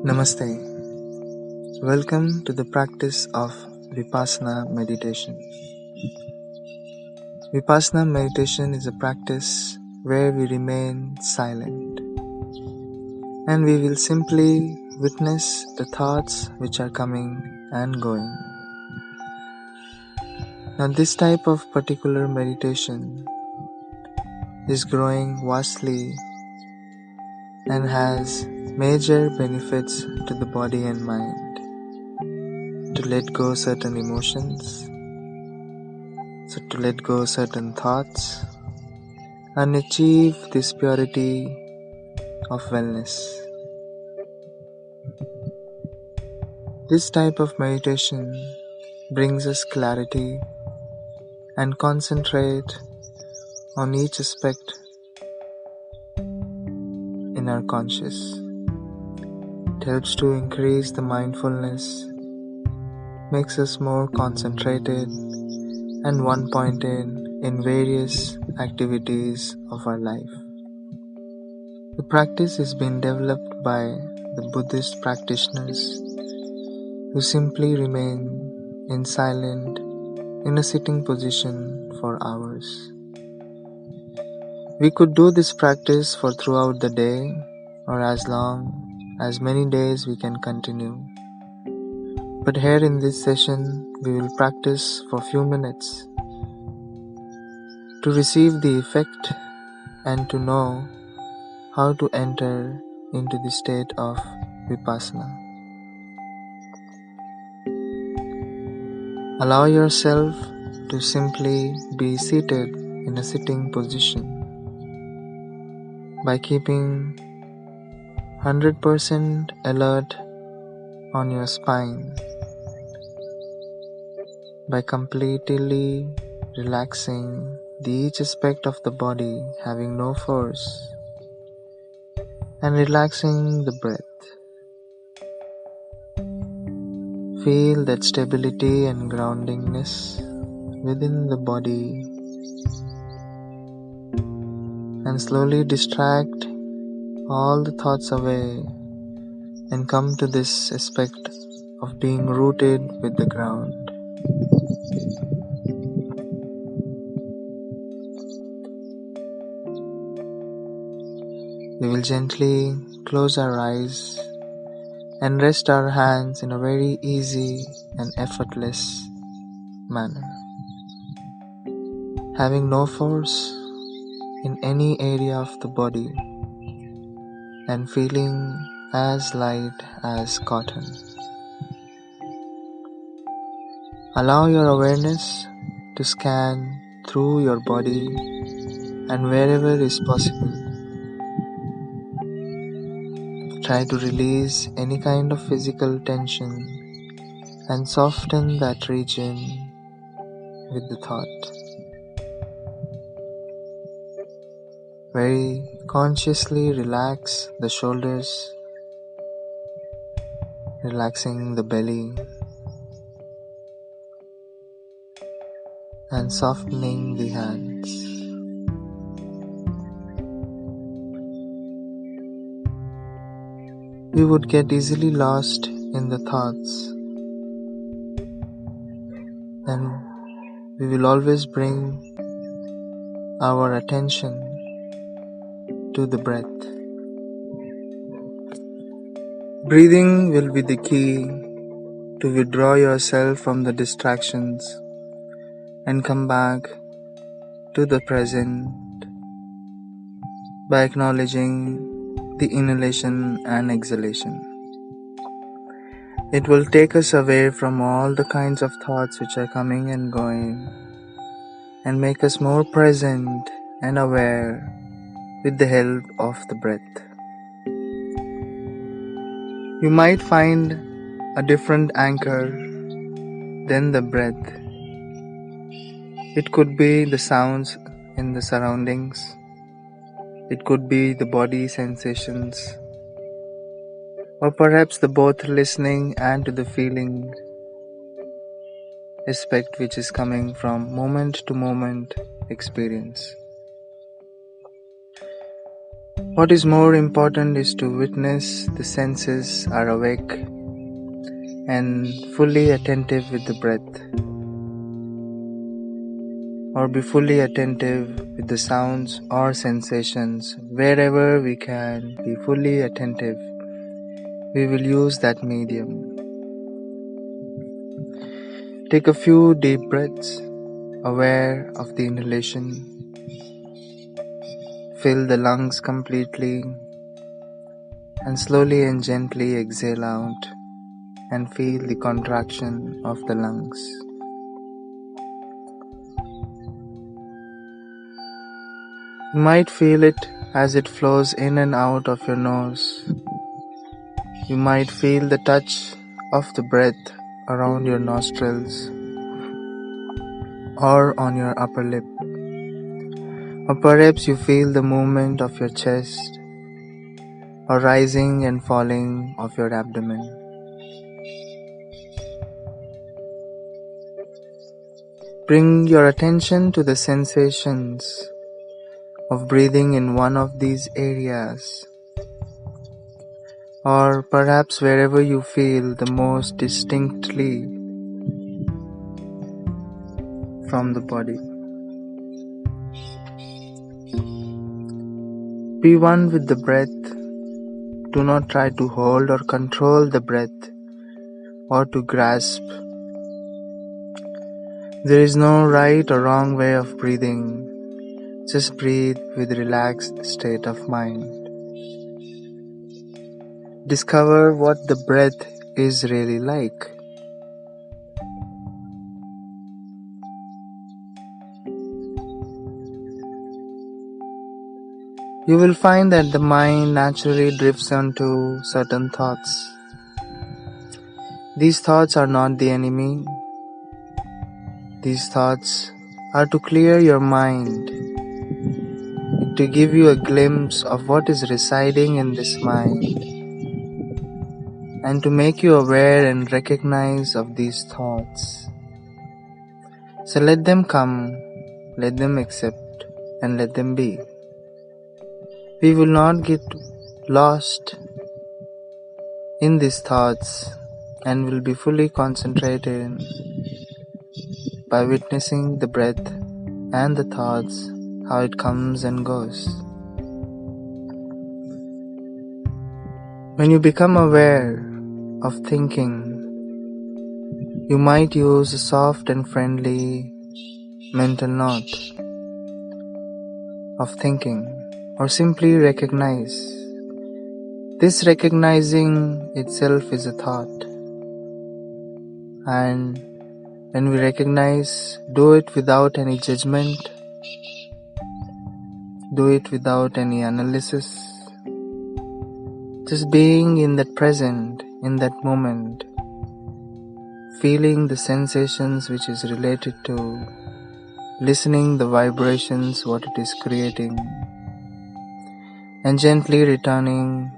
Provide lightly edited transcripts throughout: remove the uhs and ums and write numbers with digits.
Namaste. Welcome to the practice of VIPASSANA meditation. VIPASSANA meditation is a practice where we remain silent and we will simply witness the thoughts which are coming and going. Now, this type of particular meditation is growing vastly and has major benefits to the body and mind. To let go certain emotions, so to let go certain thoughts and achieve this purity of wellness. This type of meditation brings us clarity and concentrate on each aspect in our conscious. It helps to increase the mindfulness, makes us more concentrated and one-pointed in various activities of our life. The practice is being developed by the Buddhist practitioners who simply remain in silent in a sitting position for hours. We could do this practice for throughout the day or as long as many days we can continue. But here in this session, we will practice for few minutes to receive the effect and to know how to enter into the state of Vipassana. Allow yourself to simply be seated in a sitting position by keeping 100% alert on your spine, by completely relaxing each aspect of the body, having no force, and relaxing the breath. Feel that stability and groundingness within the body and slowly distract all the thoughts away and come to this aspect of being rooted with the ground. We will gently close our eyes and rest our hands in a very easy and effortless manner. Having no force in any area of the body and feeling as light as cotton. Allow your awareness to scan through your body and wherever is possible, try to release any kind of physical tension and soften that region with the thought. Very consciously relax the shoulders, relaxing the belly, and softening the hands. We would get easily lost in the thoughts, and we will always bring our attention to the breath. Breathing will be the key to withdraw yourself from the distractions and come back to the present by acknowledging the inhalation and exhalation. It will take us away from all the kinds of thoughts which are coming and going and make us more present and aware with the help of the breath. You might find a different anchor than the breath. It could be the sounds in the surroundings. It could be the body sensations, or perhaps the both listening and to the feeling aspect which is coming from moment to moment experience. What is more important is to witness the senses are awake and fully attentive with the breath, or be fully attentive with the sounds or sensations. Wherever we can be fully attentive, we will use that medium. Take a few deep breaths, aware of the inhalation. Fill the lungs completely and slowly and gently exhale out and feel the contraction of the lungs. You might feel it as it flows in and out of your nose. You might feel the touch of the breath around your nostrils or on your upper lip. Or perhaps you feel the movement of your chest or rising and falling of your abdomen. Bring your attention to the sensations of breathing in one of these areas, or perhaps wherever you feel the most distinctly from the body. Be one with the breath. Do not try to hold or control the breath or to grasp. There is no right or wrong way of breathing. Just breathe with a relaxed state of mind. Discover what the breath is really like. You will find that the mind naturally drifts onto certain thoughts. These thoughts are not the enemy. These thoughts are to clear your mind, to give you a glimpse of what is residing in this mind, and to make you aware and recognize of these thoughts. So let them come, let them accept, and let them be. We will not get lost in these thoughts and will be fully concentrated by witnessing the breath and the thoughts, how it comes and goes. When you become aware of thinking, you might use a soft and friendly mental note of thinking, or simply recognize. This recognizing itself is a thought, and when we recognize, do it without any judgment, do it without any analysis, just being in that present, in that moment, feeling the sensations which is related to, listening the vibrations what it is creating, and gently returning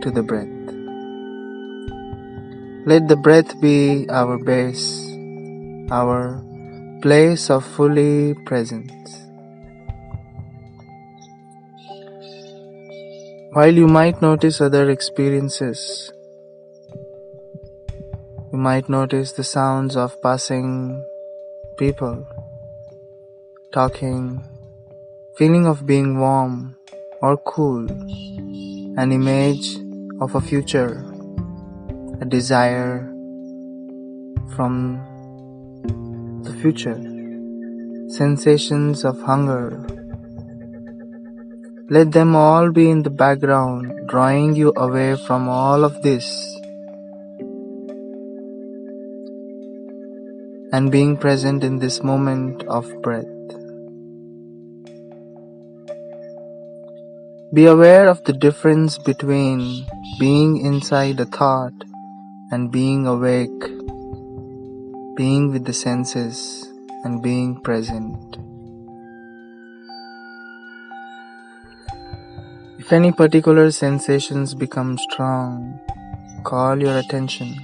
to the breath. Let the breath be our base, our place of fully presence. While you might notice other experiences, you might notice the sounds of passing people, talking, feeling of being warm or cool, an image of a future, a desire from the future, sensations of hunger. Let them all be in the background, drawing you away from all of this and being present in this moment of breath. Be aware of the difference between being inside a thought and being awake, being with the senses and being present. If any particular sensations become strong, call your attention.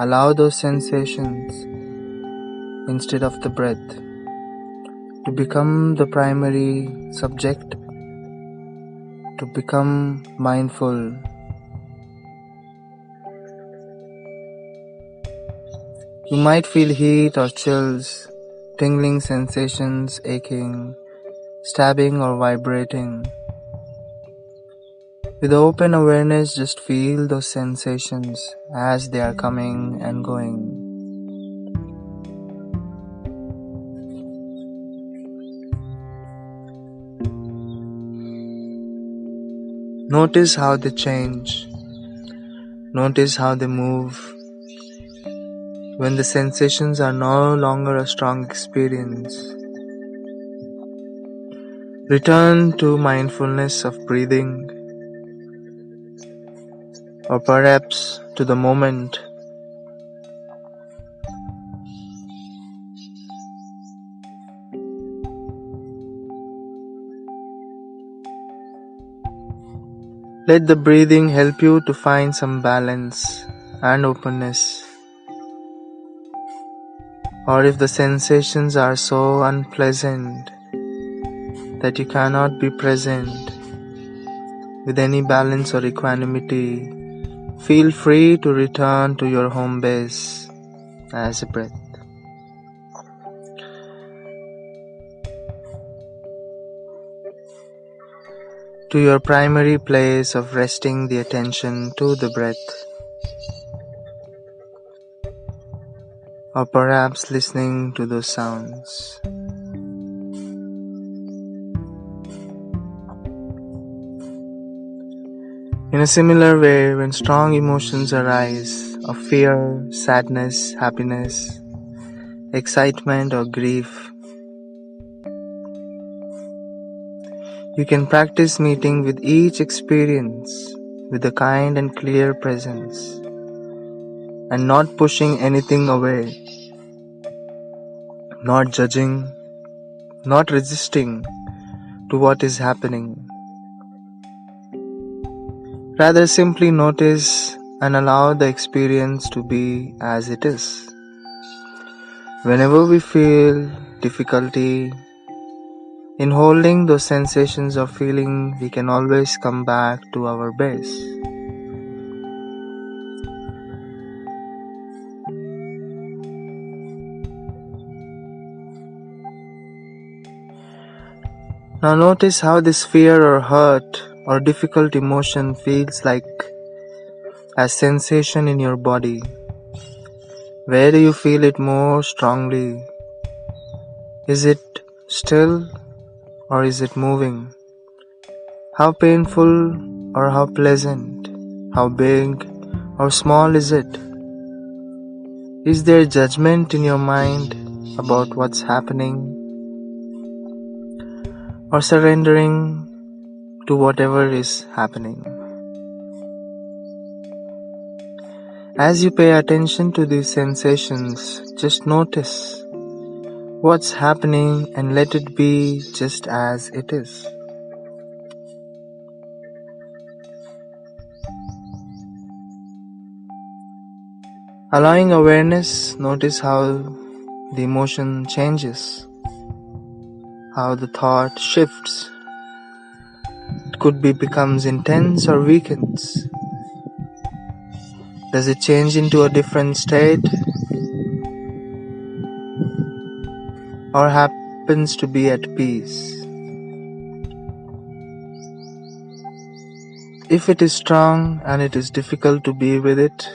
Allow those sensations, instead of the breath, to become the primary subject to become mindful. You might feel heat or chills, tingling sensations, aching, stabbing or vibrating. With open awareness, just feel those sensations as they are coming and going. Notice how they change. Notice how they move. When the sensations are no longer a strong experience, return to mindfulness of breathing, or perhaps to the moment. Let the breathing help you to find some balance and openness. Or if the sensations are so unpleasant that you cannot be present with any balance or equanimity, feel free to return to your home base as a breath. To your primary place of resting the attention to the breath, or perhaps listening to those sounds. In a similar way, when strong emotions arise of fear, sadness, happiness, excitement or grief, you can practice meeting with each experience with a kind and clear presence and not pushing anything away, not judging, not resisting to what is happening. Rather, simply notice and allow the experience to be as it is. Whenever we feel difficulty in holding those sensations of feeling, we can always come back to our base. Now notice how this fear or hurt or difficult emotion feels like a sensation in your body. Where do you feel it more strongly? Is it still or is it moving? How painful or how pleasant? How big or small is it? Is there judgment in your mind about what's happening? Or surrendering to whatever is happening? As you pay attention to these sensations, just notice what's happening and let it be just as it is. Allowing awareness, notice how the emotion changes, how the thought shifts. It could be becomes intense or weakens. Does it change into a different state? Or happens to be at peace? If it is strong and it is difficult to be with it,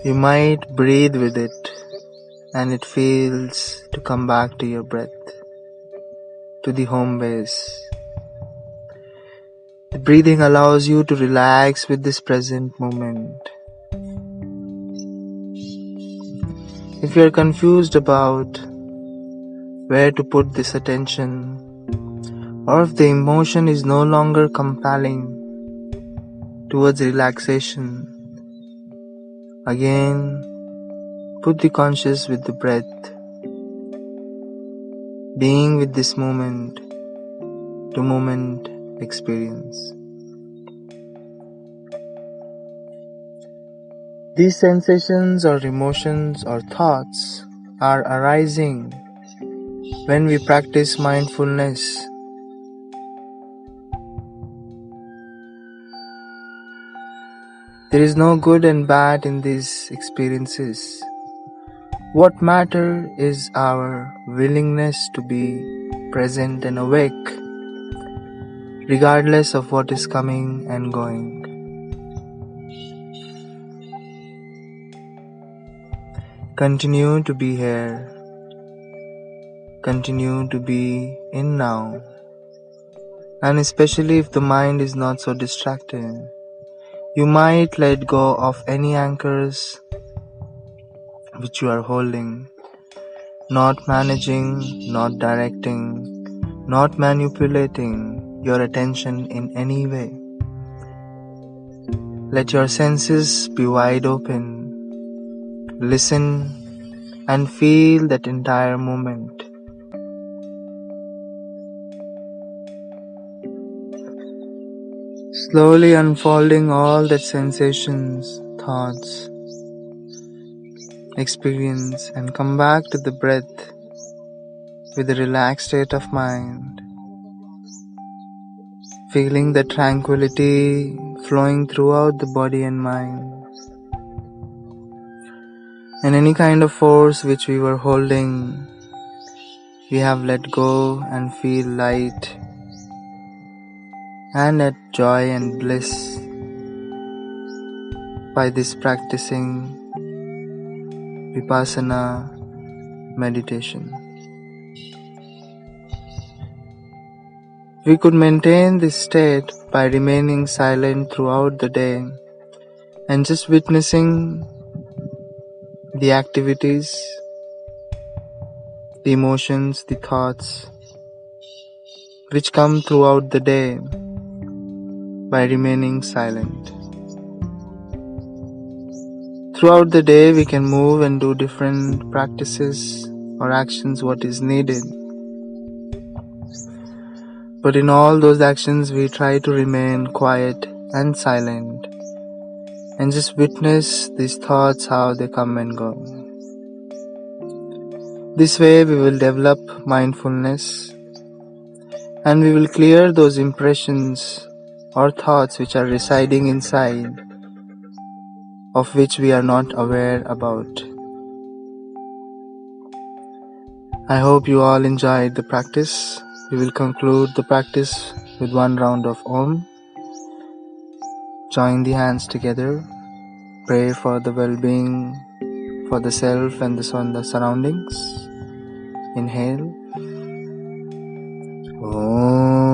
you might breathe with it and it feels to come back to your breath, to the home base. The breathing allows you to relax with this present moment. If you are confused about where to put this attention, or if the emotion is no longer compelling towards relaxation, again put the conscious with the breath, being with this moment to moment experience. These sensations or emotions or thoughts are arising when we practice mindfulness. There is no good and bad in these experiences. What matters is our willingness to be present and awake, regardless of what is coming and going. Continue to be here. Continue to be in now. And especially if the mind is not so distracted, you might let go of any anchors which you are holding, not managing, not directing, not manipulating your attention in any way. Let your senses be wide open. Listen and feel that entire moment. Slowly unfolding all that sensations, thoughts, experience, and come back to the breath with a relaxed state of mind, feeling the tranquility flowing throughout the body and mind, and any kind of force which we were holding, we have let go and feel light and at joy and bliss by this practicing VIPASSANA meditation. We could maintain this state by remaining silent throughout the day and just witnessing the activities, the emotions, the thoughts which come throughout the day by remaining silent. Throughout the day we can move and do different practices or actions what is needed. But in all those actions we try to remain quiet and silent and just witness these thoughts how they come and go. This way we will develop mindfulness and we will clear those impressions or thoughts which are residing inside, of which we are not aware about. I hope you all enjoyed the practice. We will conclude the practice with one round of Om. Join the hands together. Pray for the well-being for the self and the surroundings. Inhale. Om.